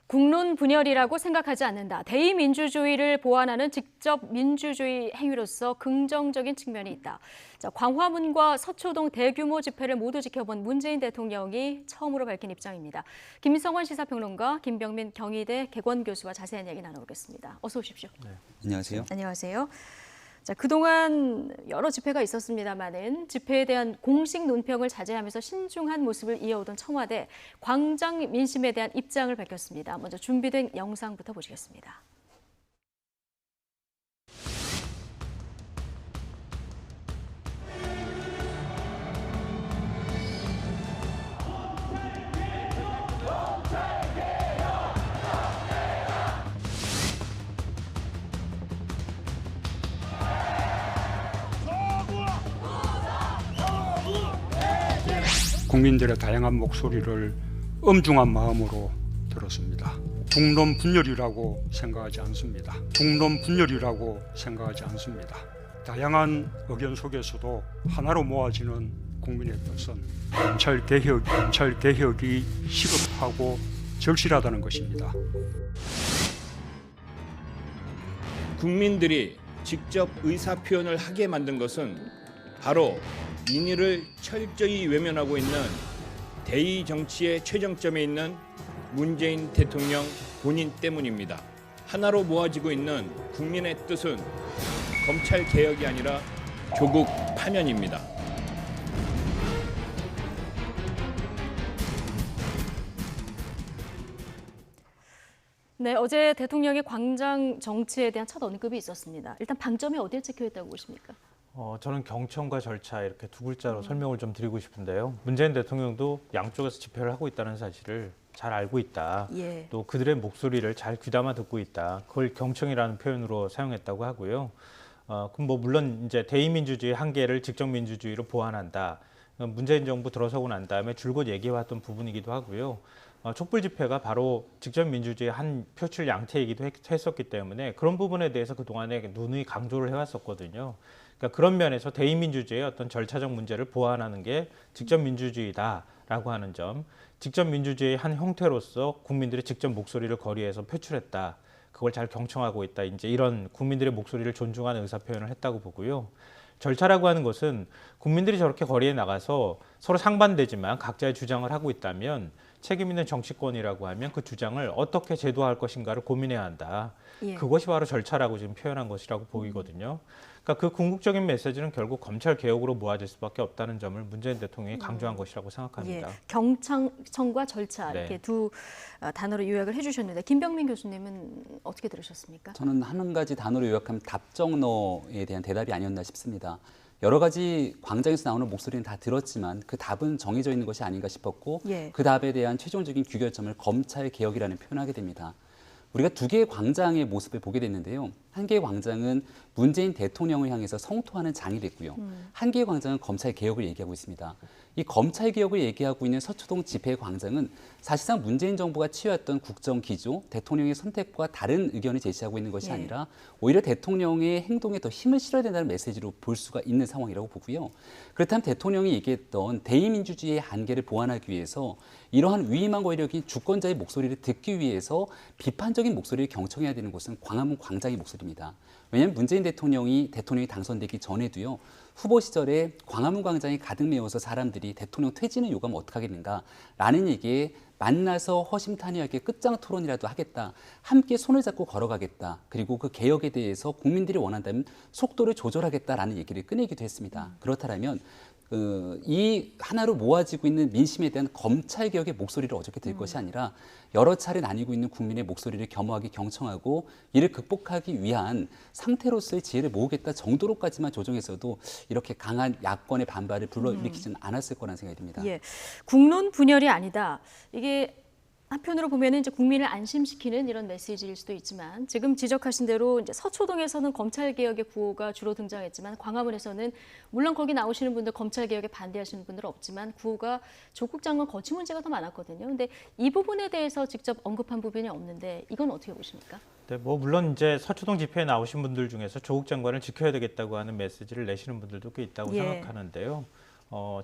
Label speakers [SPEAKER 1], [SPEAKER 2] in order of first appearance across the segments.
[SPEAKER 1] 국론 분열이라고 생각하지 않는다. 대의민주주의를 보완하는 직접 민주주의 행위로서 긍정적인 측면이 있다. 자, 광화문과 서초동 대규모 집회를 모두 지켜본 문재인 대통령이 처음으로 밝힌 입장입니다. 김성환 시사평론가, 김병민 경희대 개건 교수와 자세한 이야기 나눠보겠습니다. 어서 오십시오.
[SPEAKER 2] 네. 안녕하세요.
[SPEAKER 1] 안녕하세요. 자, 그동안 여러 집회가 있었습니다마는 집회에 대한 공식 논평을 자제하면서 신중한 모습을 이어오던 청와대, 광장 민심에 대한 입장을 밝혔습니다. 먼저 준비된 영상부터 보시겠습니다.
[SPEAKER 3] 국민들의 다양한 목소리를 엄중한 마음으로 들었습니다. 국론 분열이라고 생각하지 않습니다. 국론 분열이라고 생각하지 않습니다. 다양한 의견 속에서도 하나로 모아지는 국민의 뜻은 검찰 개혁이 시급하고 절실하다는 것입니다.
[SPEAKER 4] 국민들이 직접 의사표현을 하게 만든 것은 바로 민의를 철저히 외면하고 있는 대의 정치의 최정점에 있는 문재인 대통령 본인 때문입니다. 하나로 모아지고 있는 국민의 뜻은 검찰 개혁이 아니라 조국 파면입니다.
[SPEAKER 1] 네, 어제 대통령의 광장 정치에 대한 첫 언급이 있었습니다. 일단 방점이 어디에 찍혀 있다고 보십니까?
[SPEAKER 2] 저는 경청과 절차 이렇게 두 글자로 설명을 좀 드리고 싶은데요. 문재인 대통령도 양쪽에서 집회를 하고 있다는 사실을 잘 알고 있다.
[SPEAKER 1] 예.
[SPEAKER 2] 또 그들의 목소리를 잘 귀담아 듣고 있다. 그걸 경청이라는 표현으로 사용했다고 하고요. 그럼 뭐 물론 이제 대의민주주의 한계를 직접민주주의로 보완한다. 문재인 정부 들어서고 난 다음에 줄곧 얘기해왔던 부분이기도 하고요. 촛불 집회가 바로 직접민주주의의 한 표출 양태이기도 했었기 때문에 그런 부분에 대해서 그동안에 누누이 강조를 해왔었거든요. 그러니까 그런 면에서 대의민주주의의 어떤 절차적 문제를 보완하는 게 직접민주주의다라고 하는 점, 직접민주주의의 한 형태로서 국민들이 직접 목소리를 거리에서 표출했다. 그걸 잘 경청하고 있다. 이제 이런 국민들의 목소리를 존중하는 의사표현을 했다고 보고요. 절차라고 하는 것은 국민들이 저렇게 거리에 나가서 서로 상반되지만 각자의 주장을 하고 있다면 책임 있는 정치권이라고 하면 그 주장을 어떻게 제도화할 것인가를 고민해야 한다.
[SPEAKER 1] 예.
[SPEAKER 2] 그것이 바로 절차라고 지금 표현한 것이라고 보이거든요. 그러니까 그 궁극적인 메시지는 결국 검찰 개혁으로 모아질 수밖에 없다는 점을 문재인 대통령이 강조한 것이라고 생각합니다.
[SPEAKER 1] 예, 경청과 절차
[SPEAKER 2] 네.
[SPEAKER 1] 이렇게 두 단어로 요약을 해주셨는데 김병민 교수님은 어떻게 들으셨습니까?
[SPEAKER 5] 저는 한 가지 단어로 요약하면 답정너에 대한 대답이 아니었나 싶습니다. 여러 가지 광장에서 나오는 목소리는 다 들었지만 그 답은 정해져 있는 것이 아닌가 싶었고
[SPEAKER 1] 예.
[SPEAKER 5] 그 답에 대한 최종적인 규결점을 검찰 개혁이라는 표현하게 됩니다. 우리가 두 개의 광장의 모습을 보게 됐는데요. 한 개의 광장은 문재인 대통령을 향해서 성토하는 장이 됐고요. 한 개의 광장은 검찰 개혁을 얘기하고 있습니다. 이 검찰 개혁을 얘기하고 있는 서초동 집회 광장은 사실상 문재인 정부가 취해왔던 국정 기조, 대통령의 선택과 다른 의견을 제시하고 있는 것이
[SPEAKER 1] 예.
[SPEAKER 5] 아니라 오히려 대통령의 행동에 더 힘을 실어야 된다는 메시지로 볼 수가 있는 상황이라고 보고요. 그렇다면 대통령이 얘기했던 대의민주주의의 한계를 보완하기 위해서 이러한 위임한 권력인 주권자의 목소리를 듣기 위해서 비판적인 목소리를 경청해야 되는 곳은 광화문 광장의 목소리입니다. 왜냐하면 문재인 대통령이 당선되기 전에도요. 후보 시절에 광화문 광장이 가득 메워서 사람들이 대통령 퇴진을 요구하면 어떡하겠는가라는 얘기에 만나서 허심탄회하게 끝장 토론이라도 하겠다. 함께 손을 잡고 걸어가겠다. 그리고 그 개혁에 대해서 국민들이 원한다면 속도를 조절하겠다라는 얘기를 꺼내기도 했습니다. 그렇다면 이 하나로 모아지고 있는 민심에 대한 검찰 개혁의 목소리를 어저께 들 것이 아니라 여러 차례 나뉘고 있는 국민의 목소리를 겸허하게 경청하고 이를 극복하기 위한 상태로서의 지혜를 모으겠다 정도로까지만 조정했어도 이렇게 강한 야권의 반발을 불러일으키지는 않았을 거라는 생각이 듭니다.
[SPEAKER 1] 예, 국론 분열이 아니다. 이게 한편으로 보면은 이제 국민을 안심시키는 이런 메시지일 수도 있지만 지금 지적하신 대로 이제 서초동에서는 검찰 개혁의 구호가 주로 등장했지만 광화문에서는 물론 거기 나오시는 분들 검찰 개혁에 반대하시는 분들은 없지만 구호가 조국 장관 거취 문제가 더 많았거든요. 근데 이 부분에 대해서 직접 언급한 부분이 없는데 이건 어떻게 보십니까?
[SPEAKER 2] 네, 뭐 물론 이제 서초동 집회에 나오신 분들 중에서 조국 장관을 지켜야 되겠다고 하는 메시지를 내시는 분들도 꽤 있다고
[SPEAKER 1] 예.
[SPEAKER 2] 생각하는데요.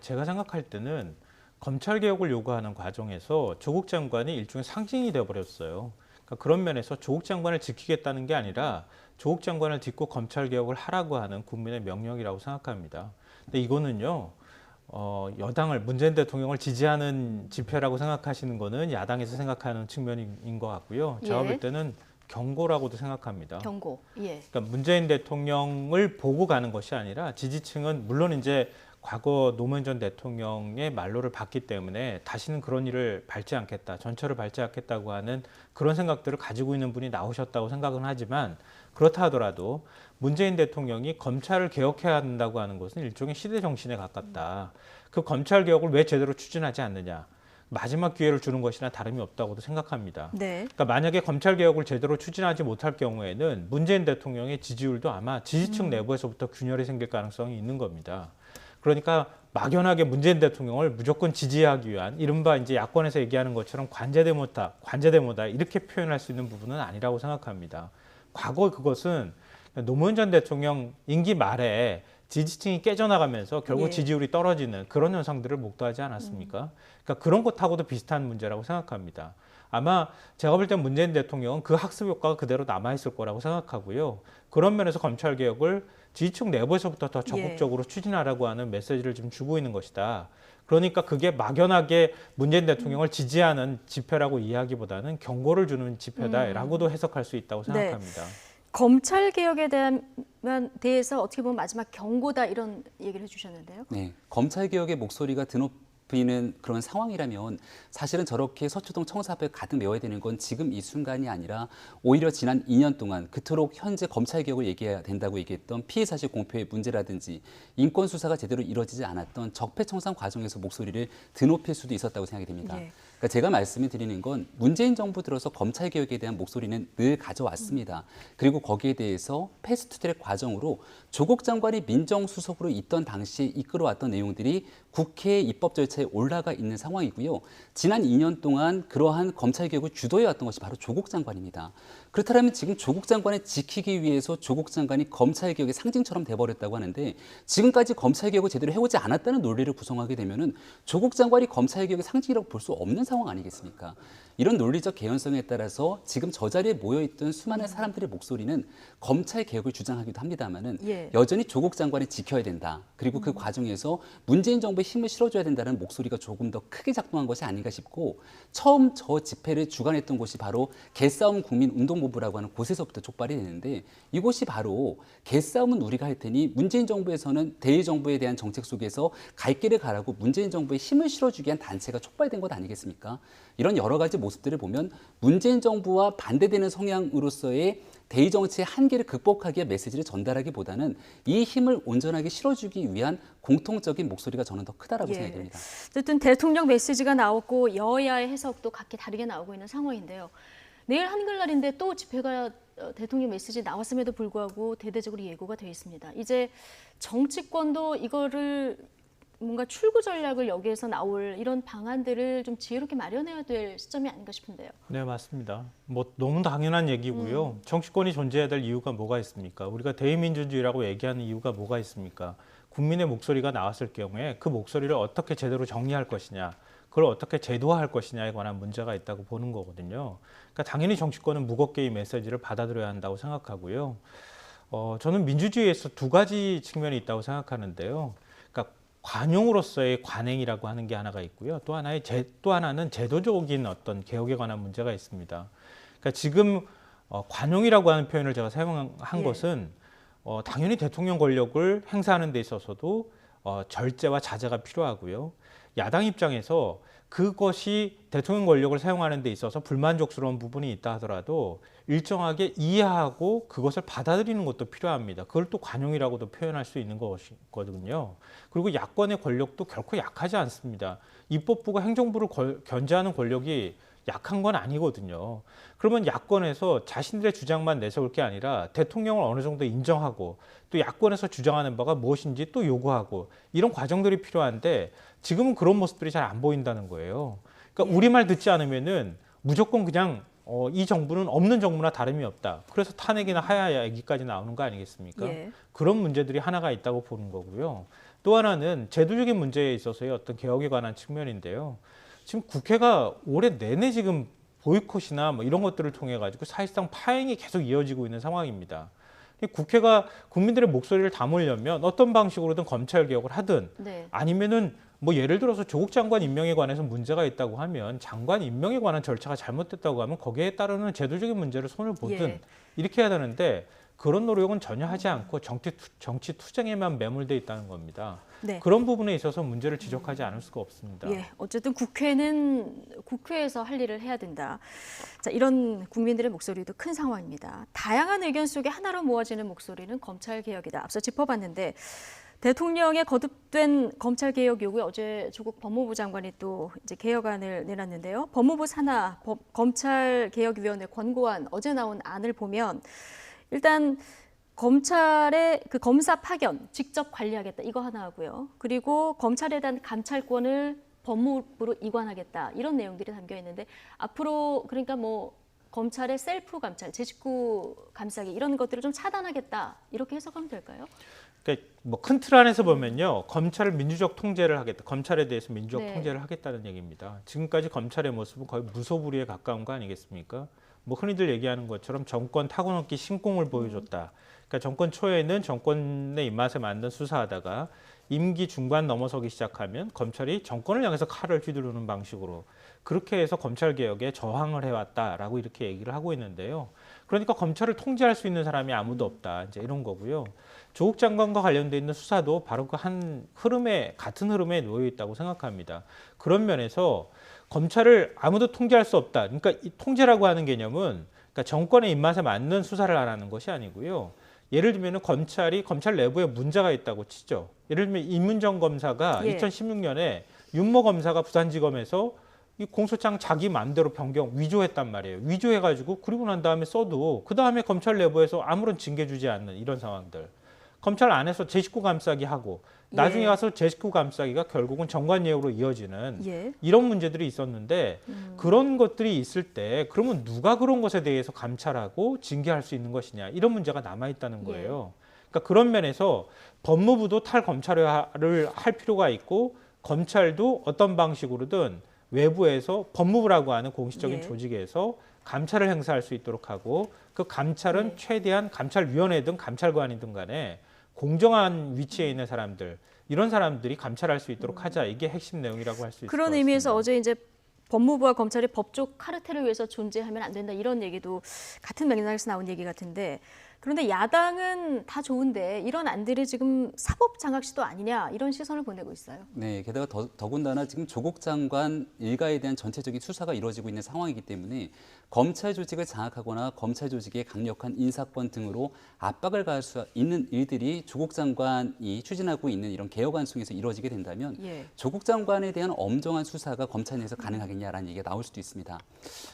[SPEAKER 2] 제가 생각할 때는 검찰 개혁을 요구하는 과정에서 조국 장관이 일종의 상징이 되어버렸어요. 그러니까 그런 면에서 조국 장관을 지키겠다는 게 아니라 조국 장관을 딛고 검찰 개혁을 하라고 하는 국민의 명령이라고 생각합니다. 근데 이거는요. 여당을 문재인 대통령을 지지하는 집회라고 생각하시는 거는 야당에서 생각하는 측면인 것 같고요. 제가
[SPEAKER 1] 예.
[SPEAKER 2] 볼 때는 경고라고도 생각합니다.
[SPEAKER 1] 경고. 예.
[SPEAKER 2] 그러니까 문재인 대통령을 보고 가는 것이 아니라 지지층은 물론 이제 과거 노무현 전 대통령의 말로를 봤기 때문에 다시는 그런 일을 밟지 않겠다, 전철을 밟지 않겠다고 하는 그런 생각들을 가지고 있는 분이 나오셨다고 생각은 하지만 그렇다 하더라도 문재인 대통령이 검찰을 개혁해야 한다고 하는 것은 일종의 시대 정신에 가깝다. 그 검찰 개혁을 왜 제대로 추진하지 않느냐. 마지막 기회를 주는 것이나 다름이 없다고도 생각합니다.
[SPEAKER 1] 네.
[SPEAKER 2] 그러니까 만약에 검찰 개혁을 제대로 추진하지 못할 경우에는 문재인 대통령의 지지율도 아마 지지층 내부에서부터 균열이 생길 가능성이 있는 겁니다. 그러니까 막연하게 문재인 대통령을 무조건 지지하기 위한 이른바 이제 야권에서 얘기하는 것처럼 관제대모다 이렇게 표현할 수 있는 부분은 아니라고 생각합니다. 과거 그것은 노무현 전 대통령 임기 말에 지지층이 깨져나가면서 결국
[SPEAKER 1] 예.
[SPEAKER 2] 지지율이 떨어지는 그런 현상들을 목도하지 않았습니까? 그러니까 그런 것하고도 비슷한 문제라고 생각합니다. 아마 제가 볼 때 문재인 대통령은 그 학습 효과가 그대로 남아있을 거라고 생각하고요. 그런 면에서 검찰 개혁을 지지층 내부에서부터 더 적극적으로 추진하라고 하는 메시지를 좀 주고 있는 것이다. 그러니까 그게 막연하게 문재인 대통령을 지지하는 집회라고 이야기보다는 경고를 주는 집회다라고도 해석할 수 있다고 생각합니다.
[SPEAKER 1] 검찰 개혁에 대해서 어떻게 보면 마지막 경고다 이런 얘기를 해주셨는데요.
[SPEAKER 5] 네, 검찰 개혁의 목소리가 드높이는 그런 상황이라면 사실은 저렇게 서초동 청사 앞에 가득 메워야 되는 건 지금 이 순간이 아니라 오히려 지난 2년 동안 그토록 현재 검찰 개혁을 얘기해야 된다고 얘기했던 피해 사실 공표의 문제라든지 인권 수사가 제대로 이루어지지 않았던 적폐청산 과정에서 목소리를 드높일 수도 있었다고 생각이 됩니다.
[SPEAKER 1] 예.
[SPEAKER 5] 그러니까 제가 말씀을 드리는 건 문재인 정부 들어서 검찰 개혁에 대한 목소리는 늘 가져왔습니다. 그리고 거기에 대해서 패스트트랙 과정으로 조국 장관이 민정수석으로 있던 당시에 이끌어왔던 내용들이 국회 입법 절차에 올라가 있는 상황이고요. 지난 2년 동안 그러한 검찰 개혁을 주도해왔던 것이 바로 조국 장관입니다. 그렇다면 지금 조국 장관을 지키기 위해서 조국 장관이 검찰 개혁의 상징처럼 돼버렸다고 하는데 지금까지 검찰 개혁을 제대로 해오지 않았다는 논리를 구성하게 되면은 조국 장관이 검찰 개혁의 상징이라고 볼 수 없는 상황 아니겠습니까? 이런 논리적 개연성에 따라서 지금 저 자리에 모여있던 수많은 사람들의 목소리는 검찰 개혁을 주장하기도 합니다만은
[SPEAKER 1] 예.
[SPEAKER 5] 여전히 조국 장관을 지켜야 된다. 그리고 그 과정에서 문재인 정부에 힘을 실어줘야 된다는 목소리가 조금 더 크게 작동한 것이 아닌가 싶고 처음 저 집회를 주관했던 곳이 바로 개싸움 국민운동본부라고 하는 곳에서부터 촉발이 되는데 이곳이 바로 개싸움은 우리가 할 테니 문재인 정부에서는 대일 정부에 대한 정책 속에서 갈 길을 가라고 문재인 정부에 힘을 실어주기 위한 단체가 촉발된 것 아니겠습니까? 이런 여러 가지 모습들을 보면 문재인 정부와 반대되는 성향으로서의 대의 정치의 한계를 극복하기 위한 메시지를 전달하기보다는 이 힘을 온전하게 실어주기 위한 공통적인 목소리가 저는 더 크다라고
[SPEAKER 1] 예.
[SPEAKER 5] 생각이 됩니다.
[SPEAKER 1] 어쨌든 대통령 메시지가 나오고 여야의 해석도 각기 다르게 나오고 있는 상황인데요. 내일 한글날인데 또 집회가 대통령 메시지 나왔음에도 불구하고 대대적으로 예고가 되어 있습니다. 이제 정치권도 이거를 뭔가 출구 전략을 여기에서 나올 이런 방안들을 좀 지혜롭게 마련해야 될 시점이 아닌가 싶은데요.
[SPEAKER 2] 네, 맞습니다. 뭐 너무 당연한 얘기고요. 정치권이 존재해야 될 이유가 뭐가 있습니까? 우리가 대의민주주의라고 얘기하는 이유가 뭐가 있습니까? 국민의 목소리가 나왔을 경우에 그 목소리를 어떻게 제대로 정리할 것이냐, 그걸 어떻게 제도화할 것이냐에 관한 문제가 있다고 보는 거거든요. 그러니까 당연히 정치권은 무겁게 이 메시지를 받아들여야 한다고 생각하고요. 저는 민주주의에서 두 가지 측면이 있다고 생각하는데요. 그러니까 관용으로서의 관행이라고 하는 게 하나가 있고요. 또 하나는 제도적인 어떤 개혁에 관한 문제가 있습니다. 그러니까 지금 관용이라고 하는 표현을 제가 사용한
[SPEAKER 1] 예.
[SPEAKER 2] 것은 당연히 대통령 권력을 행사하는 데 있어서도 절제와 자제가 필요하고요. 야당 입장에서 그것이 대통령 권력을 사용하는 데 있어서 불만족스러운 부분이 있다 하더라도 일정하게 이해하고 그것을 받아들이는 것도 필요합니다. 그걸 또 관용이라고도 표현할 수 있는 것이거든요. 그리고 야권의 권력도 결코 약하지 않습니다. 입법부가 행정부를 견제하는 권력이 약한 건 아니거든요. 그러면 야권에서 자신들의 주장만 내세울 게 아니라 대통령을 어느 정도 인정하고 또 야권에서 주장하는 바가 무엇인지 또 요구하고 이런 과정들이 필요한데 지금은 그런 모습들이 잘 안 보인다는 거예요. 그러니까 우리 말 듣지 않으면은 무조건 그냥 이 정부는 없는 정부나 다름이 없다. 그래서 탄핵이나 하야 얘기까지 나오는 거 아니겠습니까?
[SPEAKER 1] 예.
[SPEAKER 2] 그런 문제들이 하나가 있다고 보는 거고요. 또 하나는 제도적인 문제에 있어서의 어떤 개혁에 관한 측면인데요. 지금 국회가 올해 내내 지금 보이콧이나 뭐 이런 것들을 통해 가지고 사실상 파행이 계속 이어지고 있는 상황입니다. 국회가 국민들의 목소리를 담으려면 어떤 방식으로든 검찰 개혁을 하든
[SPEAKER 1] 네.
[SPEAKER 2] 아니면은 뭐 예를 들어서 조국 장관 임명에 관해서 문제가 있다고 하면 장관 임명에 관한 절차가 잘못됐다고 하면 거기에 따르는 제도적인 문제를 손을 보든
[SPEAKER 1] 예.
[SPEAKER 2] 이렇게 해야 되는데 그런 노력은 전혀 하지 않고 정치 투쟁에만 매몰돼 있다는 겁니다.
[SPEAKER 1] 네.
[SPEAKER 2] 그런 부분에 있어서 문제를 지적하지 않을 수가 없습니다.
[SPEAKER 1] 예, 어쨌든 국회는 국회에서 할 일을 해야 된다. 자, 이런 국민들의 목소리도 큰 상황입니다. 다양한 의견 속에 하나로 모아지는 목소리는 검찰 개혁이다. 앞서 짚어봤는데 대통령의 거듭된 검찰 개혁 요구에 어제 조국 법무부 장관이 또 이제 개혁안을 내놨는데요. 법무부 산하 검찰 개혁위원회 권고안 어제 나온 안을 보면 일단 검찰의 그 검사 파견 직접 관리하겠다 이거 하나 하고요. 그리고 검찰에 대한 감찰권을 법무부로 이관하겠다 이런 내용들이 담겨 있는데 앞으로 그러니까 뭐 검찰의 셀프 감찰, 제 식구 감싸기 이런 것들을 좀 차단하겠다 이렇게 해석하면 될까요?
[SPEAKER 2] 그러니까 뭐 큰 틀 안에서 보면요, 검찰을 민주적 통제를 하겠다, 검찰에 대해서 민주적
[SPEAKER 1] 네.
[SPEAKER 2] 통제를 하겠다는 얘기입니다. 지금까지 검찰의 모습은 거의 무소불위에 가까운 거 아니겠습니까? 뭐 흔히들 얘기하는 것처럼 정권 타고넘기 신공을 보여줬다. 그러니까 정권 초에는 정권의 입맛에 맞는 수사하다가 임기 중반 넘어서기 시작하면 검찰이 정권을 향해서 칼을 휘두르는 방식으로 그렇게 해서 검찰 개혁에 저항을 해왔다라고 이렇게 얘기를 하고 있는데요. 그러니까 검찰을 통제할 수 있는 사람이 아무도 없다. 이제 이런 거고요. 조국 장관과 관련돼 있는 수사도 바로 그 한 흐름에 같은 흐름에 놓여 있다고 생각합니다. 그런 면에서 검찰을 아무도 통제할 수 없다. 그러니까 이 통제라고 하는 개념은 그러니까 정권의 입맛에 맞는 수사를 하라는 것이 아니고요. 예를 들면 검찰 내부에 문제가 있다고 치죠. 예를 들면 임문정 검사가
[SPEAKER 1] 예.
[SPEAKER 2] 2016년에 윤모 검사가 부산지검에서 이 공소장 자기 마음대로 변경 위조했단 말이에요. 위조해가지고 그리고 난 다음에 써도 그 다음에 검찰 내부에서 아무런 징계 주지 않는 이런 상황들. 검찰 안에서 제 식구 감싸기 하고 나중에
[SPEAKER 1] 예.
[SPEAKER 2] 가서 제 식구 감싸기가 결국은 정관예우로 이어지는
[SPEAKER 1] 예.
[SPEAKER 2] 이런 문제들이 있었는데 그런 것들이 있을 때 그러면 누가 그런 것에 대해서 감찰하고 징계할 수 있는 것이냐 이런 문제가 남아 있다는 거예요. 그러니까 그런 면에서 법무부도 탈검찰화를 할 필요가 있고 검찰도 어떤 방식으로든 외부에서 법무부라고 하는 공식적인
[SPEAKER 1] 예.
[SPEAKER 2] 조직에서 감찰을 행사할 수 있도록 하고 그 감찰은
[SPEAKER 1] 네.
[SPEAKER 2] 최대한 감찰위원회든 감찰관이든 간에 공정한 위치에 있는 사람들 이런 사람들이 감찰할 수 있도록 하자. 이게 핵심 내용이라고 할 수 있을 것
[SPEAKER 1] 그런
[SPEAKER 2] 같습니다.
[SPEAKER 1] 의미에서 어제 이제 법무부와 검찰이 법적 카르텔을 위해서 존재하면 안 된다 이런 얘기도 같은 맥락에서 나온 얘기 같은데 그런데 야당은 다 좋은데 이런 안들이 지금 사법 장악 시도 아니냐 이런 시선을 보내고 있어요.
[SPEAKER 5] 네, 게다가 더군다나 지금 조국 장관 일가에 대한 전체적인 수사가 이루어지고 있는 상황이기 때문에 검찰 조직을 장악하거나 검찰 조직의 강력한 인사권 등으로 압박을 가할 수 있는 일들이 조국 장관이 추진하고 있는 이런 개혁안 속에서 이루어지게 된다면
[SPEAKER 1] 예.
[SPEAKER 5] 조국 장관에 대한 엄정한 수사가 검찰 내에서 가능하겠냐라는 얘기가 나올 수도 있습니다.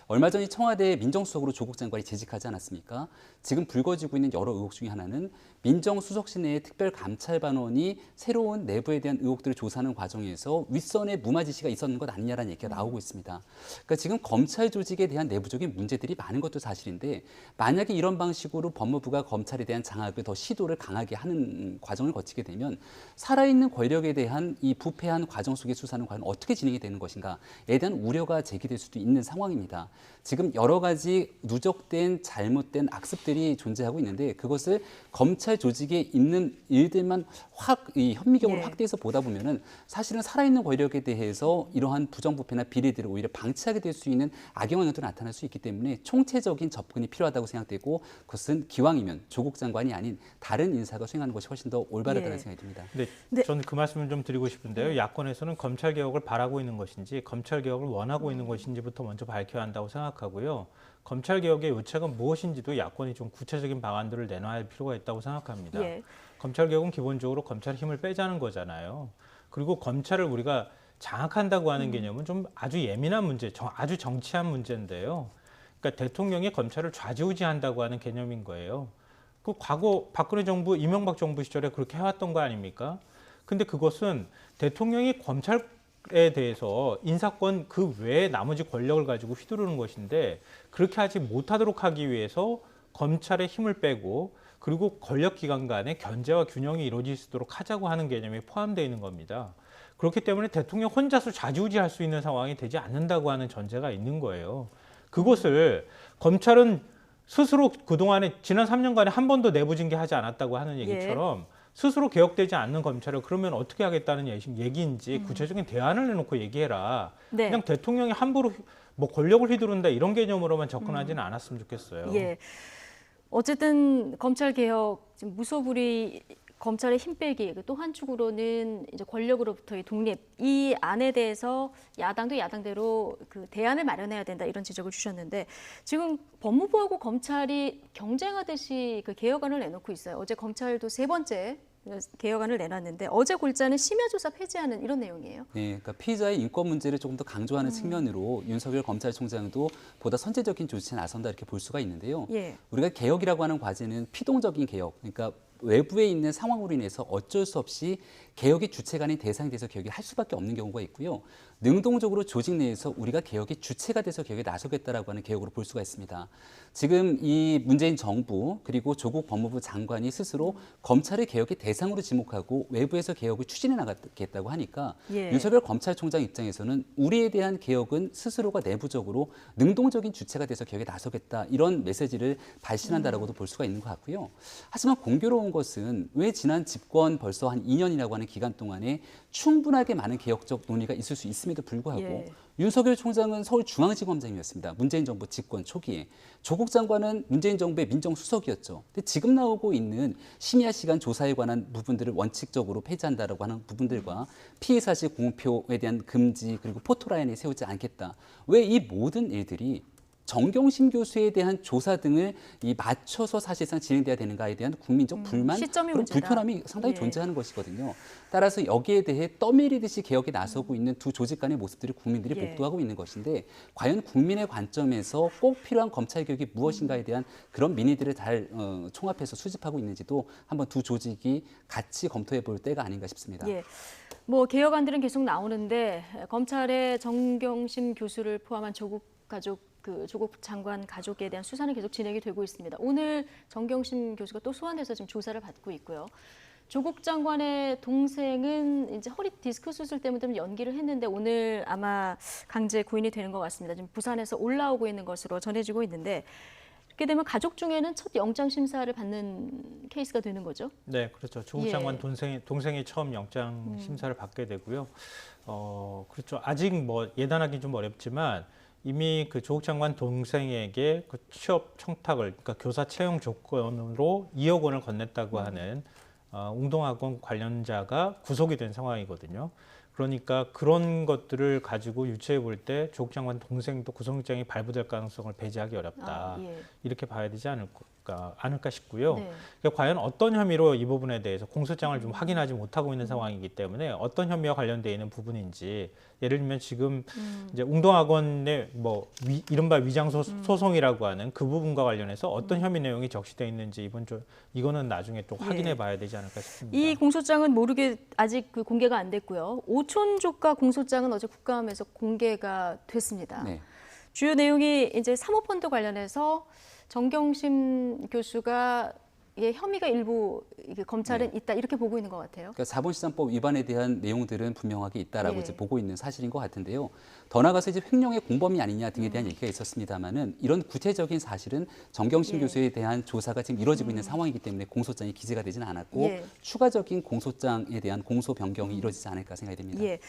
[SPEAKER 5] 얼마 전 이 청와대 민정수석으로 조국 장관이 재직하지 않았습니까? 지금 불거지고 있는 여러 의혹 중에 하나는 민정수석실 내의 특별감찰반원이 새로운 내부에 대한 의혹들을 조사하는 과정에서 윗선에 무마 지시가 있었는 것 아니냐라는 얘기가 나오고 있습니다. 그러니까 지금 검찰 조직에 대한 내부적인 문제들이 많은 것도 사실인데 만약에 이런 방식으로 법무부가 검찰에 대한 장악을 더 시도를 강하게 하는 과정을 거치게 되면 살아있는 권력에 대한 이 부패한 과정 속의 수사는 과연 어떻게 진행이 되는 것인가에 대한 우려가 제기될 수도 있는 상황입니다. 지금 여러 가지 누적된 잘못된 악습들이 존재하고 있는데 그것을 검찰 조직에 있는 일들만 이 현미경으로
[SPEAKER 1] 예.
[SPEAKER 5] 확대해서 보다 보면은 사실은 살아있는 권력에 대해서 이러한 부정부패나 비리들을 오히려 방치하게 될 수 있는 악영향도 나타날 수 있기 때문에 총체적인 접근이 필요하다고 생각되고 그것은 기왕이면 조국 장관이 아닌 다른 인사가 수행하는 것이 훨씬 더 올바르다는
[SPEAKER 1] 예.
[SPEAKER 5] 생각이 듭니다.
[SPEAKER 1] 네.
[SPEAKER 2] 저는 그 말씀을 좀 드리고 싶은데요. 야권에서는 검찰 개혁을 바라고 있는 것인지 검찰 개혁을 원하고 있는 것인지부터 먼저 밝혀야 한다고 생각하고요. 검찰 개혁의 요책은 무엇인지도 야권이 좀 구체적인 방안들을 내놔야 할 필요가 있다고 생각합니다.
[SPEAKER 1] 예.
[SPEAKER 2] 검찰 개혁은 기본적으로 검찰의 힘을 빼자는 거잖아요. 그리고 검찰을 우리가 장악한다고 하는 개념은 좀 아주 예민한 문제, 아주 정치한 문제인데요. 그러니까 대통령이 검찰을 좌지우지한다고 하는 개념인 거예요. 그 과거 박근혜 정부, 이명박 정부 시절에 그렇게 해왔던 거 아닙니까? 근데 그것은 대통령이 검찰에 대해서 인사권 그 외에 나머지 권력을 가지고 휘두르는 것인데 그렇게 하지 못하도록 하기 위해서 검찰의 힘을 빼고 그리고 권력기관 간의 견제와 균형이 이루어질 수 있도록 하자고 하는 개념이 포함되어 있는 겁니다. 그렇기 때문에 대통령 혼자서 좌지우지할 수 있는 상황이 되지 않는다고 하는 전제가 있는 거예요. 그것을 검찰은 스스로 그동안에 지난 3년간에 한 번도 내부 징계하지 않았다고 하는 얘기처럼 스스로 개혁되지 않는 검찰을 그러면 어떻게 하겠다는 얘기인지 구체적인 대안을 내놓고 얘기해라.
[SPEAKER 1] 네.
[SPEAKER 2] 그냥 대통령이 함부로 뭐 권력을 휘두른다 이런 개념으로만 접근하지는 않았으면 좋겠어요.
[SPEAKER 1] 예. 어쨌든 검찰 개혁 지금 무소불위 검찰의 힘 빼기 또 한축으로는 이제 권력으로부터의 독립 이 안에 대해서 야당도 야당대로 그 대안을 마련해야 된다 이런 지적을 주셨는데 지금 법무부하고 검찰이 경쟁하듯이 그 개혁안을 내놓고 있어요. 어제 검찰도 3번째 개혁안을 내놨는데 어제 골자는 심야조사 폐지하는 이런 내용이에요.
[SPEAKER 5] 네, 그러니까 피의자의 인권 문제를 조금 더 강조하는 측면으로 윤석열 검찰총장도 보다 선제적인 조치에 나선다 이렇게 볼 수가 있는데요.
[SPEAKER 1] 예.
[SPEAKER 5] 우리가 개혁이라고 하는 과제는 피동적인 개혁, 그러니까 외부에 있는 상황으로 인해서 어쩔 수 없이 개혁의 주체가 아닌 대상이 돼서 개혁을 할 수밖에 없는 경우가 있고요. 능동적으로 조직 내에서 우리가 개혁의 주체가 돼서 개혁에 나서겠다라고 하는 개혁으로 볼 수가 있습니다. 지금 이 문재인 정부 그리고 조국 법무부 장관이 스스로 검찰을 개혁의 대상으로 지목하고 외부에서 개혁을 추진해 나가겠다고 하니까
[SPEAKER 1] 예.
[SPEAKER 5] 윤석열 검찰총장 입장에서는 우리에 대한 개혁은 스스로가 내부적으로 능동적인 주체가 돼서 개혁에 나서겠다 이런 메시지를 발신한다라고도 볼 수가 있는 것 같고요. 하지만 공교로운 것은 왜 지난 집권 벌써 한 2년이라고 하는 기간 동안에 충분하게 많은 개혁적 논의가 있을 수 있음에도 불구하고
[SPEAKER 1] 예.
[SPEAKER 5] 윤석열 총장은 서울중앙지검장이었습니다. 문재인 정부 집권 초기에. 조국 장관은 문재인 정부의 민정수석이었죠. 근데 지금 나오고 있는 심야 시간 조사에 관한 부분들을 원칙적으로 폐지한다라고 하는 부분들과 피해 사실 공표에 대한 금지 그리고 포토라인을 세우지 않겠다. 왜 이 모든 일들이 정경심 교수에 대한 조사 등을 이 맞춰서 사실상 진행돼야 되는가에 대한 국민적 불만,
[SPEAKER 1] 시점이
[SPEAKER 5] 그런
[SPEAKER 1] 문제다.
[SPEAKER 5] 불편함이 상당히
[SPEAKER 1] 예.
[SPEAKER 5] 존재하는 것이거든요. 따라서 여기에 대해 떠밀리듯이 개혁에 나서고 있는 두 조직 간의 모습들을 국민들이
[SPEAKER 1] 예.
[SPEAKER 5] 목도하고 있는 것인데 과연 국민의 관점에서 꼭 필요한 검찰 개혁이 무엇인가에 대한 그런 민의들을 잘 총합해서 수집하고 있는지도 한번 두 조직이 같이 검토해 볼 때가 아닌가 싶습니다.
[SPEAKER 1] 예. 뭐 개혁안들은 계속 나오는데 검찰의 정경심 교수를 포함한 조국 장관 가족에 대한 수사는 계속 진행이 되고 있습니다. 오늘 정경심 교수가 또 소환돼서 지금 조사를 받고 있고요. 조국 장관의 동생은 이제 허리 디스크 수술 때문에 좀 연기를 했는데 오늘 아마 강제 구인이 되는 것 같습니다. 지금 부산에서 올라오고 있는 것으로 전해지고 있는데 이렇게 되면 가족 중에는 첫 영장 심사를 받는 케이스가 되는 거죠?
[SPEAKER 2] 네, 그렇죠. 조국
[SPEAKER 1] 예.
[SPEAKER 2] 장관 동생이 처음 영장 심사를 받게 되고요. 그렇죠. 아직 뭐 예단하기 좀 어렵지만 이미 그 조국 장관 동생에게 그 취업 청탁을, 그러니까 교사 채용 조건으로 2억 원을 건넸다고 하는 웅동학원 관련자가 구속이 된 상황이거든요. 그러니까 그런 것들을 가지고 유추해 볼 때 조국 장관 동생도 구속영장이 발부될 가능성을 배제하기 어렵다.
[SPEAKER 1] 예. 이렇게
[SPEAKER 2] 이렇게 봐야 되지 않을까 싶고요.
[SPEAKER 1] 네.
[SPEAKER 2] 그러니까 과연 어떤 혐의로 이 부분에 대해서 공소장을 좀 확인하지 못하고 있는 상황이기 때문에 어떤 혐의와 관련되어 있는 부분인지, 예를 들면 지금 이제 웅동학원의 뭐 이른바 위장 소송이라고 하는 그 부분과 관련해서 어떤 혐의 내용이 적시되어 있는지 이거는 나중에 또 확인해 봐야 되지 않을까 싶습니다.
[SPEAKER 1] 이 공소장은 아직 그 공개가 안 됐고요. 오촌조카 공소장은 어제 국감에서 공개가 됐습니다.
[SPEAKER 5] 네.
[SPEAKER 1] 주요 내용이 이제 사모펀드 관련해서 정경심 교수가 혐의가 일부 검찰은 있다 이렇게 보고 있는 것 같아요.
[SPEAKER 5] 그러니까 자본시장법 위반에 대한 내용들은 분명하게 있다라고
[SPEAKER 1] 예.
[SPEAKER 5] 이제 보고 있는 사실인 것 같은데요. 더 나아가서 이제 횡령의 공범이 아니냐 등에 대한 얘기가 있었습니다만은 이런 구체적인 사실은 정경심
[SPEAKER 1] 예.
[SPEAKER 5] 교수에 대한 조사가 지금 이루어지고 있는 상황이기 때문에 공소장이 기재가 되지는 않았고
[SPEAKER 1] 예.
[SPEAKER 5] 추가적인 공소장에 대한 공소 변경이 이루어지지 않을까 생각이 됩니다.
[SPEAKER 1] 예.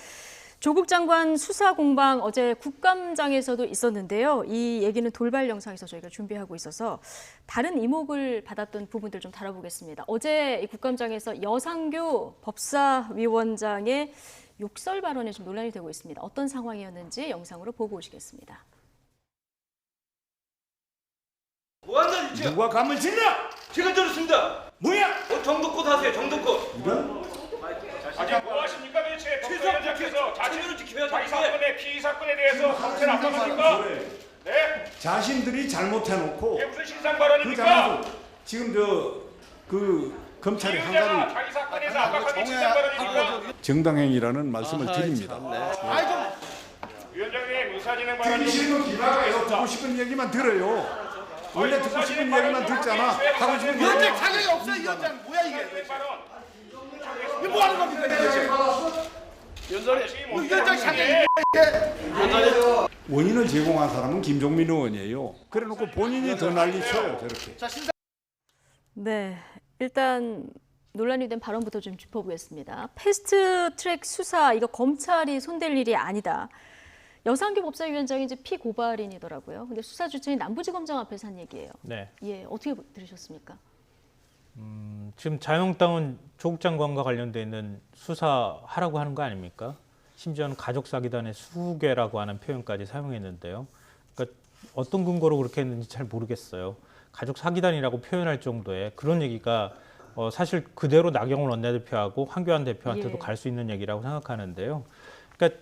[SPEAKER 1] 조국 장관 수사 공방 어제 국감장에서도 있었는데요. 이 얘기는 돌발 영상에서 저희가 준비하고 있어서 다른 이목을 받았던 부분들 좀 다뤄보겠습니다. 어제 이 국감장에서 여상규 법사위원장의 욕설 발언이 좀 논란이 되고 있습니다. 어떤 상황이었는지 영상으로 보고 오시겠습니다.
[SPEAKER 6] 뭐한다 지금?
[SPEAKER 7] 누가 감을 질러?
[SPEAKER 6] 제가 들었습니다.
[SPEAKER 7] 뭐야?
[SPEAKER 6] 정도껏 하세요. 정도껏.
[SPEAKER 7] 이런?
[SPEAKER 8] 아니 뭐 하십니까 도대체 법사위원장께서
[SPEAKER 6] 최선을 지켜야
[SPEAKER 8] 자기
[SPEAKER 6] 되는데.
[SPEAKER 8] 사건의 피의 사건에 대해서 감찰 안 받습니까? 네?
[SPEAKER 7] 자신들이 잘못해놓고
[SPEAKER 8] 이게 무슨 신상
[SPEAKER 7] 그
[SPEAKER 8] 발언입니까?
[SPEAKER 7] 장소 지금 그 검찰이 한
[SPEAKER 8] 피의자가
[SPEAKER 7] 가지
[SPEAKER 8] 자기 사건에서 압박하는 신상 발언입니까?
[SPEAKER 7] 정당행위라는 말씀을 드립니다.
[SPEAKER 8] 위원장님 의사진행 발언이
[SPEAKER 7] 들으시는 기다가요. 듣고 싶은 얘기만 들어요. 원래 듣고 싶은 얘기만 듣잖아. 하고 싶은 얘기.
[SPEAKER 8] 위원장 자격이 없어요, 위원장. 뭐야 이게? 이게 뭐 하는 겁니까 도대체? 위원장 자격이
[SPEAKER 7] 원인을 제공한 사람은 김종민 의원이에요. 그래놓고 본인이 더 난리쳐요, 저렇게.
[SPEAKER 1] 네, 일단 논란이 된 발언부터 좀 짚어보겠습니다. 패스트트랙 수사 이거 검찰이 손댈 일이 아니다. 여상규 법사위원장이 이제 피고발인이더라고요. 근데 수사 주체인 남부지검장 앞에서 한 얘기예요.
[SPEAKER 2] 네.
[SPEAKER 1] 예, 어떻게 들으셨습니까?
[SPEAKER 2] 지금 자유한국당은 조국 장관과 관련돼 있는 수사하라고 하는 거 아닙니까? 심지어는 가족 사기단의 수개라고 하는 표현까지 사용했는데요. 그러니까 어떤 근거로 그렇게 했는지 잘 모르겠어요. 가족 사기단이라고 표현할 정도의 그런 얘기가 사실 그대로 나경원 원내대표하고 황교안 대표한테도
[SPEAKER 1] 예.
[SPEAKER 2] 갈 수 있는 얘기라고 생각하는데요. 그러니까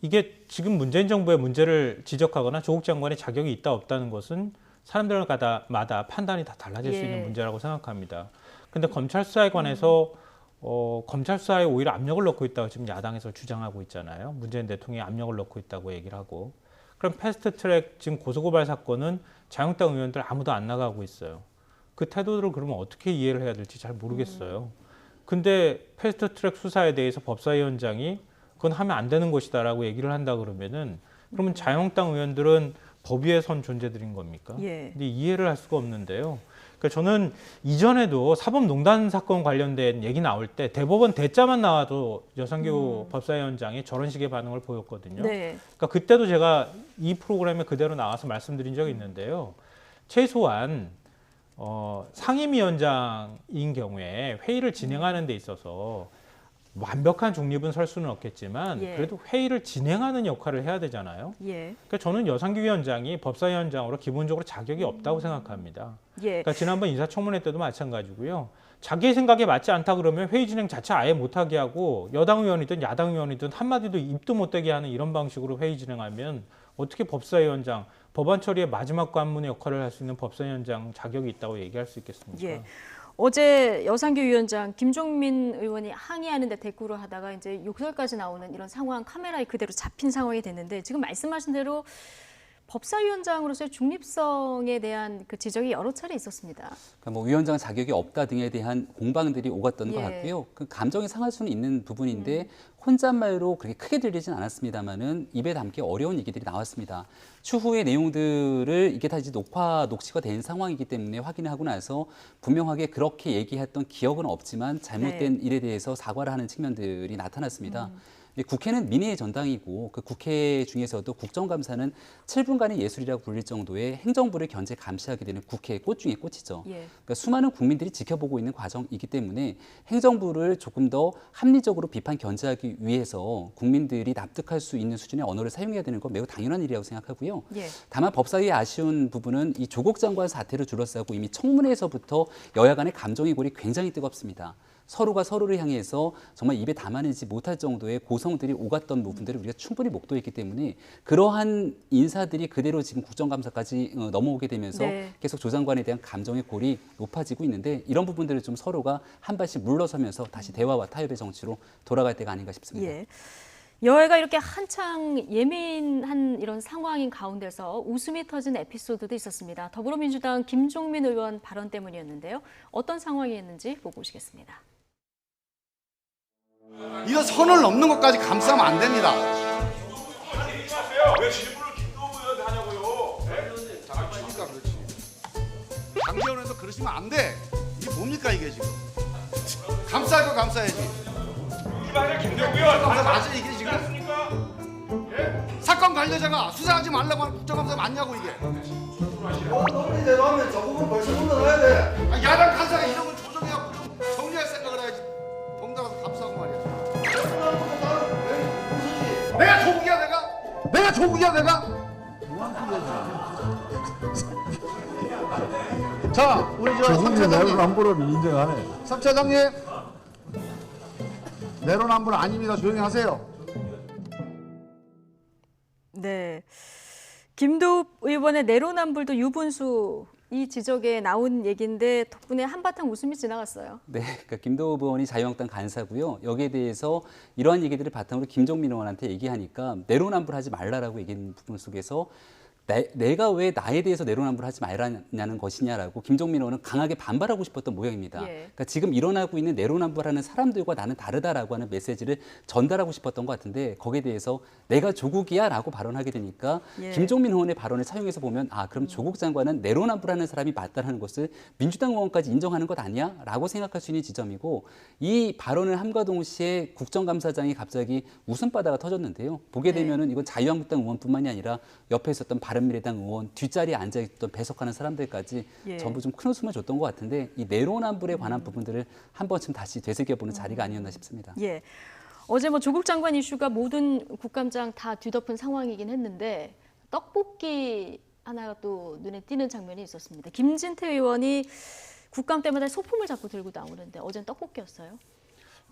[SPEAKER 2] 이게 지금 문재인 정부의 문제를 지적하거나 조국 장관의 자격이 있다 없다는 것은 사람들마다 판단이 다 달라질 수
[SPEAKER 1] 예.
[SPEAKER 2] 있는 문제라고 생각합니다. 근데 검찰 수사에 관해서 검찰 수사에 오히려 압력을 넣고 있다고 지금 야당에서 주장하고 있잖아요. 문재인 대통령이 압력을 넣고 있다고 얘기를 하고. 그럼 패스트트랙 지금 고소고발 사건은 자유한국당 의원들 아무도 안 나가고 있어요. 그 태도를 그러면 어떻게 이해를 해야 될지 잘 모르겠어요. 근데 패스트트랙 수사에 대해서 법사위원장이 그건 하면 안 되는 것이다라고 얘기를 한다 그러면은 그러면 자유한국당 의원들은 법 위에 선 존재들인 겁니까?
[SPEAKER 1] 예.
[SPEAKER 2] 근데 이해를 할 수가 없는데요. 그러니까 저는 이전에도 사법농단 사건 관련된 얘기 나올 때 대법원 대자만 나와도 여상규 법사위원장이 저런 식의 반응을 보였거든요.
[SPEAKER 1] 네.
[SPEAKER 2] 그러니까 그때도 제가 이 프로그램에 그대로 나와서 말씀드린 적이 있는데요. 최소한 상임위원장인 경우에 회의를 진행하는 데 있어서 완벽한 중립은 설 수는 없겠지만
[SPEAKER 1] 예.
[SPEAKER 2] 그래도 회의를 진행하는 역할을 해야 되잖아요.
[SPEAKER 1] 예.
[SPEAKER 2] 그러니까 저는 여상규 위원장이 법사위원장으로 기본적으로 자격이 없다고 생각합니다.
[SPEAKER 1] 예.
[SPEAKER 2] 그러니까 지난번 인사청문회 때도 마찬가지고요. 자기 생각에 맞지 않다 그러면 회의 진행 자체 아예 못하게 하고 여당 의원이든 야당 의원이든 한마디도 입도 못 대게 하는 이런 방식으로 회의 진행하면 어떻게 법사위원장, 법안 처리의 마지막 관문의 역할을 할 수 있는 법사위원장 자격이 있다고 얘기할 수 있겠습니까?
[SPEAKER 1] 예. 어제 여상규 위원장 김종민 의원이 항의하는데 대꾸를 하다가 이제 욕설까지 나오는 이런 상황 카메라에 그대로 잡힌 상황이 됐는데 지금 말씀하신 대로 법사위원장으로서의 중립성에 대한 그 지적이 여러 차례 있었습니다.
[SPEAKER 5] 그러니까 뭐 위원장 자격이 없다 등에 대한 공방들이 오갔던 것
[SPEAKER 1] 예.
[SPEAKER 5] 같고요. 그 감정이 상할 수는 있는 부분인데 혼잣말로 그렇게 크게 들리진 않았습니다만은 입에 담기 어려운 얘기들이 나왔습니다. 추후의 내용들을 이게 다 이제 녹취가 된 상황이기 때문에 확인하고 나서 분명하게 그렇게 얘기했던 기억은 없지만 잘못된 일에 대해서 사과를 하는 측면들이 나타났습니다. 국회는 민의의 전당이고 그 국회 중에서도 국정감사는 7분간의 예술이라고 불릴 정도의 행정부를 견제 감시하게 되는 국회의 꽃 중에 꽃이죠.
[SPEAKER 1] 예.
[SPEAKER 5] 그러니까 수많은 국민들이 지켜보고 있는 과정이기 때문에 행정부를 조금 더 합리적으로 비판 견제하기 위해서 국민들이 납득할 수 있는 수준의 언어를 사용해야 되는 건 매우 당연한 일이라고 생각하고요.
[SPEAKER 1] 예.
[SPEAKER 5] 다만 법사위의 아쉬운 부분은 이 조국 장관 사태를 둘러싸고 이미 청문회에서부터 여야 간의 감정의 골이 굉장히 뜨겁습니다. 서로가 서로를 향해서 정말 입에 담아내지 못할 정도의 고성들이 오갔던 부분들을 우리가 충분히 목도했기 때문에 그러한 인사들이 그대로 지금 국정감사까지 넘어오게 되면서
[SPEAKER 1] 네.
[SPEAKER 5] 계속 조 장관에 대한 감정의 골이 높아지고 있는데 이런 부분들을 좀 서로가 한 발씩 물러서면서 다시 대화와 타협의 정치로 돌아갈 때가 아닌가 싶습니다.
[SPEAKER 1] 예. 여야가 이렇게 한창 예민한 이런 상황인 가운데서 웃음이 터진 에피소드도 있었습니다. 더불어민주당 김종민 의원 발언 때문이었는데요. 어떤 상황이었는지 보고 오시겠습니다.
[SPEAKER 9] 이거 선을 넘는 것까지 감싸면 안 됩니다.
[SPEAKER 8] 왜 질문을 김도부 의원한테 하냐고요?
[SPEAKER 9] 그러니까 그렇지. 강재원에서 그러시면 안 돼. 이게 뭡니까 이게 지금? 감쌀 거 감싸야지.
[SPEAKER 8] 일반의 김도부 의원
[SPEAKER 9] 감사 맞아 이게 지금?
[SPEAKER 8] 않습니까?
[SPEAKER 9] 사건 관련자가 수사하지 말라고 하는 국정감사 맞냐고 이게?
[SPEAKER 10] 논리대로 하면 저 부분 벌써 물러나야 돼.
[SPEAKER 9] 야당 간사가 이런 걸 조정해갖고 좀 정리할 생각을 해야지. 덩달아서 감싸고 말이야. 내가 조국이야 내가? 내가 조국이야 내가? 자 우리 저
[SPEAKER 7] 내로남불을 인정하네.
[SPEAKER 9] 석 차장님 내로남불 아닙니다. 조용히 하세요.
[SPEAKER 1] 네. 김도읍 의원의 내로남불도 유분수 이 지적에 나온 얘기인데 덕분에 한바탕 웃음이 지나갔어요.
[SPEAKER 5] 네, 그러니까 김도읍 의원이 자유한국당 간사고요. 여기에 대해서 이러한 얘기들을 바탕으로 김종민 의원한테 얘기하니까 내로남불하지 말라라고 얘기한 부분 속에서 내가 왜 나에 대해서 내로남불 하지 말라냐는 것이냐라고 김종민 의원은 강하게 반발하고 싶었던 모양입니다.
[SPEAKER 1] 예.
[SPEAKER 5] 그러니까 지금 일어나고 있는 내로남불하는 사람들과 나는 다르다라고 하는 메시지를 전달하고 싶었던 것 같은데 거기에 대해서 내가 조국이야라고 발언하게 되니까
[SPEAKER 1] 예.
[SPEAKER 5] 김종민 의원의 발언을 차용해서 보면 아 그럼 조국 장관은 내로남불하는 사람이 맞다는 것을 민주당 의원까지 인정하는 것 아니야?라고 생각할 수 있는 지점이고 이 발언을 함과 동시에 국정감사장이 갑자기 웃음바다가 터졌는데요. 보게
[SPEAKER 1] 네.
[SPEAKER 5] 되면은 이건 자유한국당 의원뿐만이 아니라 옆에 있었던 바른미래당 의원, 뒷자리에 앉아있던 배석하는 사람들까지
[SPEAKER 1] 예.
[SPEAKER 5] 전부 좀 큰 웃음을 줬던 것 같은데 이 내로남불에 관한 부분들을 한 번쯤 다시 되새겨보는 자리가 아니었나 싶습니다.
[SPEAKER 1] 예. 어제 뭐 조국 장관 이슈가 모든 국감장 다 뒤덮은 상황이긴 했는데 떡볶이 하나가 또 눈에 띄는 장면이 있었습니다. 김진태 의원이 국감 때마다 소품을 자꾸 들고 나오는데 어제는 떡볶이였어요.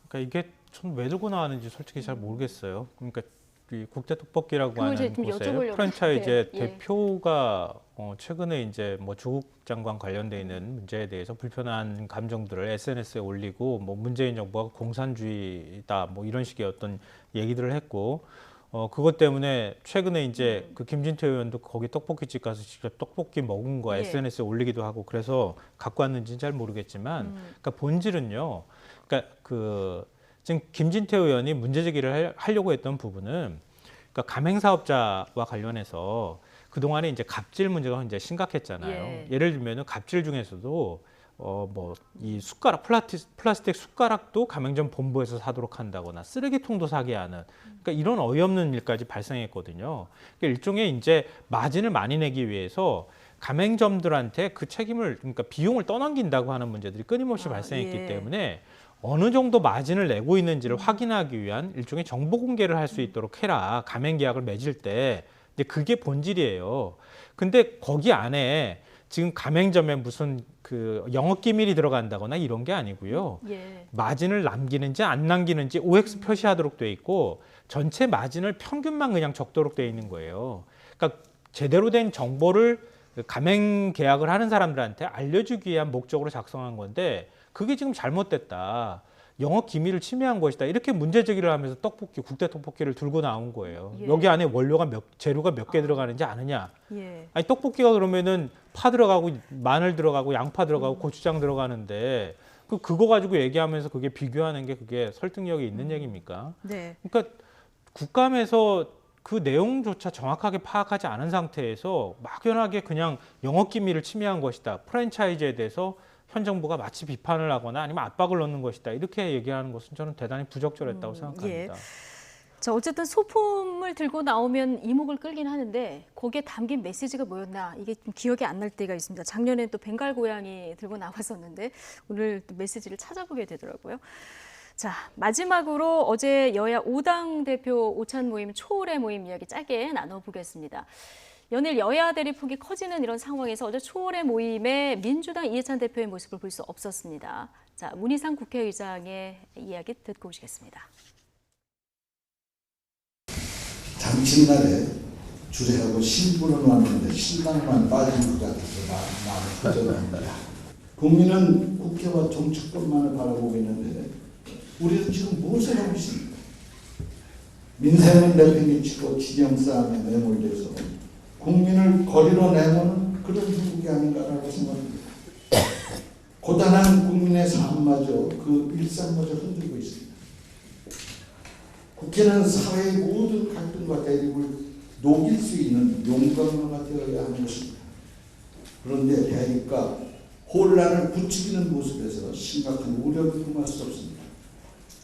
[SPEAKER 2] 그러니까 이게 전 왜 들고 나왔는지 솔직히 잘 모르겠어요. 그러니까 이 국대 떡볶이라고
[SPEAKER 1] 그걸
[SPEAKER 2] 하는
[SPEAKER 1] 좀
[SPEAKER 2] 곳에
[SPEAKER 1] 여쭤보려고
[SPEAKER 2] 프랜차이즈
[SPEAKER 1] 했는데, 예.
[SPEAKER 2] 대표가 최근에 이제 뭐 조국 장관 관련돼 있는 문제에 대해서 불편한 감정들을 SNS에 올리고 뭐 문재인 정부가 공산주의다 뭐 이런 식의 어떤 얘기들을 했고 그것 때문에 최근에 이제 그 김진태 의원도 거기 떡볶이집 가서 직접 떡볶이 먹은 거
[SPEAKER 1] 예.
[SPEAKER 2] SNS에 올리기도 하고 그래서 갖고 왔는지는 잘 모르겠지만 그러니까 본질은요. 그러니까 지금 김진태 의원이 문제 제기를 하려고 했던 부분은 그러니까 가맹사업자와 관련해서 그동안에 이제 갑질 문제가 굉장히 심각했잖아요.
[SPEAKER 1] 예.
[SPEAKER 2] 예를 들면은 갑질 중에서도 뭐 이 숟가락 플라스틱 숟가락도 가맹점 본부에서 사도록 한다거나 쓰레기통도 사게 하는 그러니까 이런 어이없는 일까지 발생했거든요. 그러니까 일종의 이제 마진을 많이 내기 위해서 가맹점들한테 그 책임을 그러니까 비용을 떠넘긴다고 하는 문제들이 끊임없이 발생했기
[SPEAKER 1] 예.
[SPEAKER 2] 때문에 어느 정도 마진을 내고 있는지를 확인하기 위한 일종의 정보 공개를 할 수 있도록 해라. 가맹 계약을 맺을 때. 이제 그게 본질이에요. 근데 거기 안에 지금 가맹점에 무슨 그 영업 기밀이 들어간다거나 이런 게 아니고요.
[SPEAKER 1] 예.
[SPEAKER 2] 마진을 남기는지 안 남기는지 OX 표시하도록 돼 있고 전체 마진을 평균만 그냥 적도록 돼 있는 거예요. 그러니까 제대로 된 정보를 가맹 계약을 하는 사람들한테 알려주기 위한 목적으로 작성한 건데 그게 지금 잘못됐다. 영업 기밀을 침해한 것이다. 이렇게 문제 제기를 하면서 국대 떡볶이를 들고 나온 거예요.
[SPEAKER 1] 예.
[SPEAKER 2] 여기 안에 재료가 몇 개 들어가는지 아느냐.
[SPEAKER 1] 예.
[SPEAKER 2] 아니 떡볶이가 그러면은 파 들어가고 마늘 들어가고 양파 들어가고 고추장 들어가는데 그거 가지고 얘기하면서 그게 비교하는 게 그게 설득력이 있는 얘기입니까?
[SPEAKER 1] 네.
[SPEAKER 2] 그러니까 국감에서 그 내용조차 정확하게 파악하지 않은 상태에서 막연하게 그냥 영업 기밀을 침해한 것이다. 프랜차이즈에 대해서 현 정부가 마치 비판을 하거나 아니면 압박을 넣는 것이다. 이렇게 얘기하는 것은 저는 대단히 부적절했다고 생각합니다.
[SPEAKER 1] 예. 자, 어쨌든 소품을 들고 나오면 이목을 끌긴 하는데 거기에 담긴 메시지가 뭐였나 이게 좀 기억이 안 날 때가 있습니다. 작년엔 또 벵갈 고양이 들고 나왔었는데 오늘 또 메시지를 찾아보게 되더라고요. 자, 마지막으로 어제 여야 5당 대표 오찬 모임 초월의 모임 이야기 짧게 나눠보겠습니다. 연일 여야 대립폭이 커지는 이런 상황에서 어제 초월의 모임에 민주당 이해찬 대표의 모습을 볼 수 없었습니다. 자, 문희상 국회의장의 이야기 듣고 오시겠습니다.
[SPEAKER 11] 당신날에 주례하고 신부는 왔는데 신랑만 빠진 것 같아서 마음이 허전합니다. 국민은 국회와 정치권만을 바라보고 있는데 우리는 지금 무엇을 하고 있습니까? 민생은 내팽개치고 진영 싸움에 매몰돼서 국민을 거리로 내모는 그런 중국이 아닌가라고 생각합니다. 고단한 국민의 삶마저 그 일상마저 흔들고 있습니다. 국회는 사회의 모든 갈등과 대립을 녹일 수 있는 용광로가 되어야 하는 것입니다. 그런데 대립과 혼란을 부추기는 모습에서 심각한 우려를 금할 수 없습니다.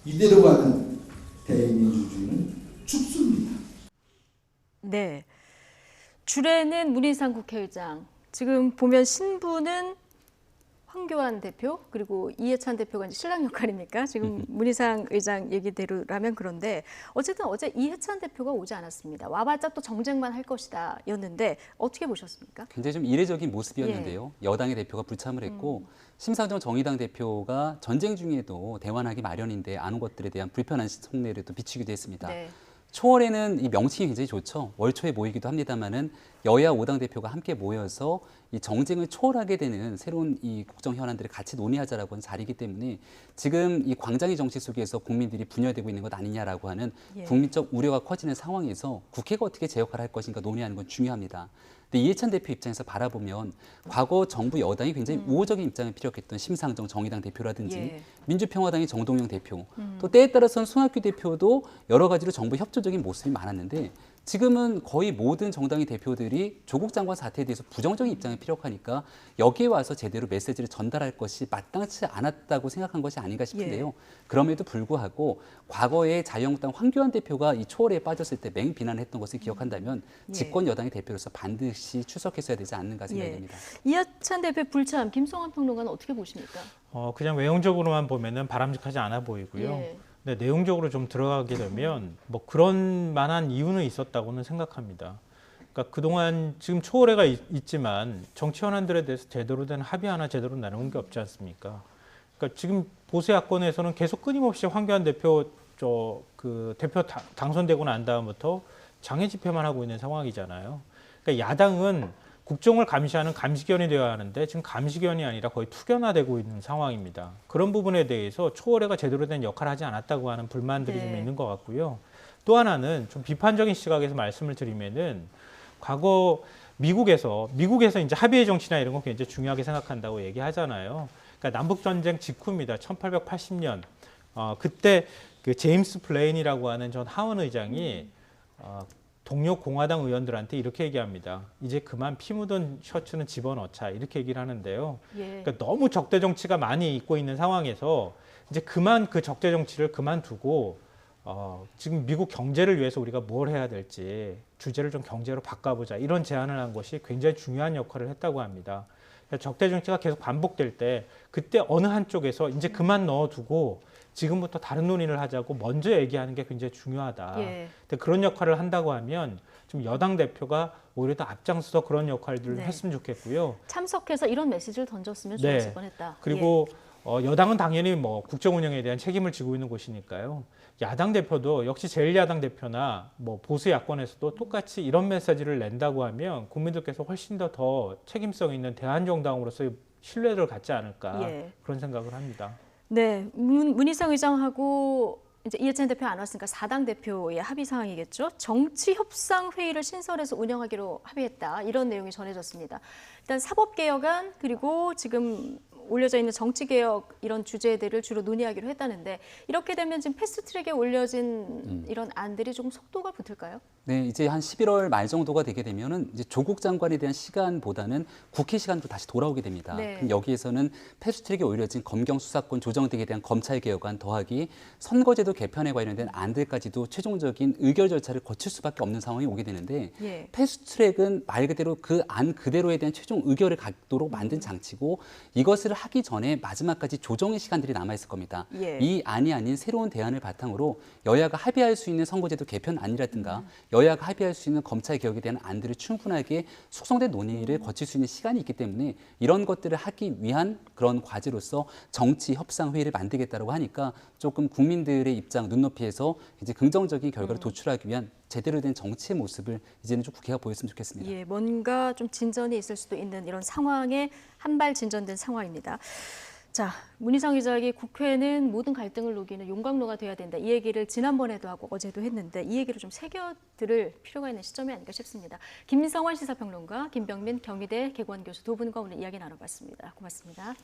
[SPEAKER 11] 이대로 가면 대의민주주의는 죽습니다.
[SPEAKER 1] 네. 주례는 문희상 국회의장. 지금 보면 신부는 황교안 대표 그리고 이해찬 대표가 이제 신랑 역할입니까? 지금 문희상 의장 얘기대로라면 그런데 어쨌든 어제 이해찬 대표가 오지 않았습니다. 와봤자 또 정쟁만 할 것이다 였는데 어떻게 보셨습니까?
[SPEAKER 5] 굉장히 좀 이례적인 모습이었는데요. 여당의 대표가 불참을 했고 심상정 정의당 대표가 전쟁 중에도 대환하기 마련인데 안 온 것들에 대한 불편한 속내를 또 비추기도 했습니다.
[SPEAKER 1] 네.
[SPEAKER 5] 초월에는 이 명칭이 굉장히 좋죠. 월초에 모이기도 합니다만은 여야 5당 대표가 함께 모여서 이 정쟁을 초월하게 되는 새로운 이 국정 현안들을 같이 논의하자라고 하는 자리이기 때문에 지금 이 광장의 정치 속에서 국민들이 분열되고 있는 것 아니냐라고 하는
[SPEAKER 1] 예.
[SPEAKER 5] 국민적 우려가 커지는 상황에서 국회가 어떻게 제 역할을 할 것인가 논의하는 건 중요합니다. 근데 이해찬 대표 입장에서 바라보면 과거 정부 여당이 굉장히 우호적인 입장을 피력했던 심상정 정의당 대표라든지
[SPEAKER 1] 예.
[SPEAKER 5] 민주평화당의 정동영 대표, 또 때에 따라서는 손학규 대표도 여러 가지로 정부 협조적인 모습이 많았는데 지금은 거의 모든 정당의 대표들이 조국 장관 사태에 대해서 부정적인 입장을 피력하니까 여기에 와서 제대로 메시지를 전달할 것이 마땅치 않았다고 생각한 것이 아닌가 싶은데요. 그럼에도 불구하고 과거에 자유한국당 황교안 대표가 이 초월에 빠졌을 때 맹비난했던 것을 기억한다면 집권 여당의 대표로서 반드시 출석했어야 되지 않는가 생각이 됩니다.
[SPEAKER 1] 이해찬 대표 불참, 김성환 평론가는 어떻게 보십니까?
[SPEAKER 2] 그냥 외형적으로만 보면은 바람직하지 않아 보이고요.
[SPEAKER 1] 예.
[SPEAKER 2] 근데 내용적으로 좀 들어가게 되면 뭐 그런 만한 이유는 있었다고는 생각합니다. 그러니까 그동안 지금 초월회가 있지만 정치 현안들에 대해서 제대로 된 합의 하나 제대로 나눈 게 없지 않습니까? 그러니까 지금 보수 야권에서는 계속 끊임없이 황교안 대표 대표 당선되고 난 다음부터 장애 집회만 하고 있는 상황이잖아요. 그러니까 야당은 국정을 감시하는 감시견이 되어야 하는데 지금 감시견이 아니라 거의 투견화되고 있는 상황입니다. 그런 부분에 대해서 초월회가 제대로 된 역할을 하지 않았다고 하는 불만들이 좀 있는 것 같고요. 또 하나는 좀 비판적인 시각에서 말씀을 드리면은 과거 미국에서 이제 합의의 정치나 이런 거 굉장히 중요하게 생각한다고 얘기하잖아요. 그러니까 남북 전쟁 직후입니다. 1880년 그때 그 제임스 플레인이라고 하는 전 하원 의장이 동료 공화당 의원들한테 이렇게 얘기합니다. 이제 그만 피 묻은 셔츠는 집어넣자 이렇게 얘기를 하는데요. 그러니까 너무 적대 정치가 많이 있고 있는 상황에서 이제 그만 그 적대 정치를 그만두고 지금 미국 경제를 위해서 우리가 뭘 해야 될지 주제를 좀 경제로 바꿔보자 이런 제안을 한 것이 굉장히 중요한 역할을 했다고 합니다. 그러니까 적대 정치가 계속 반복될 때 그때 어느 한쪽에서 이제 그만 넣어두고 지금부터 다른 논의를 하자고 먼저 얘기하는 게 굉장히 중요하다. 근데 그런 역할을 한다고 하면 좀 여당 대표가 오히려 더 앞장서서 그런 역할들을 했으면 좋겠고요.
[SPEAKER 1] 참석해서 이런 메시지를 던졌으면 좋았을 뻔했다.
[SPEAKER 2] 그리고 여당은 당연히 뭐 국정 운영에 대한 책임을 지고 있는 곳이니까요. 야당 대표도 역시 제1야당 대표나 뭐 보수 야권에서도 똑같이 이런 메시지를 낸다고 하면 국민들께서 훨씬 더 책임성 있는 대한정당으로서의 신뢰를 갖지 않을까 그런 생각을 합니다.
[SPEAKER 1] 네, 문희상 의장하고 이제 이해찬 대표 안 왔으니까 4당 대표의 합의 사항이겠죠. 정치 협상 회의를 신설해서 운영하기로 합의했다. 이런 내용이 전해졌습니다. 일단 사법개혁안 그리고 지금 올려져 있는 정치개혁 이런 주제들을 주로 논의하기로 했다는데 이렇게 되면 지금 패스트트랙에 올려진 이런 안들이 조금 속도가 붙을까요?
[SPEAKER 5] 네, 이제 한 11월 말 정도가 되게 되면은 이제 조국 장관에 대한 시간보다는 국회 시간으로 다시 돌아오게 됩니다. 그럼 여기에서는 패스트트랙에 올려진 검경 수사권 조정 등에 대한 검찰 개혁안 더하기 선거제도 개편에 관련된 안들까지도 최종적인 의결 절차를 거칠 수밖에 없는 상황이 오게 되는데 패스트트랙은 말 그대로 그 안 그대로에 대한 최종 의결을 갖도록 만든 장치고 이것을 하기 전에 마지막까지 조정의 시간들이 남아 있을 겁니다. 이 안이 아닌 새로운 대안을 바탕으로 여야가 합의할 수 있는 선거제도 개편안이라든가 여야가 합의할 수 있는 검찰 개혁에 대한 안들을 충분하게 숙성된 논의를 거칠 수 있는 시간이 있기 때문에 이런 것들을 하기 위한 그런 과제로서 정치 협상 회의를 만들겠다고 하니까 조금 국민들의 입장 눈높이에서 이제 긍정적인 결과를 도출하기 위한 제대로 된 정치의 모습을 이제는 좀 국회가 보였으면 좋겠습니다.
[SPEAKER 1] 예, 뭔가 좀 진전이 있을 수도 있는 이런 상황에 한 발 진전된 상황입니다. 자, 문희상 기자에게 국회는 모든 갈등을 녹이는 용광로가 돼야 된다. 이 얘기를 지난번에도 하고 어제도 했는데 이 얘기를 좀 새겨들을 필요가 있는 시점이 아닐까 싶습니다. 김성환 시사평론가, 김병민 경희대 개관교수 두 분과 오늘 이야기 나눠봤습니다. 고맙습니다.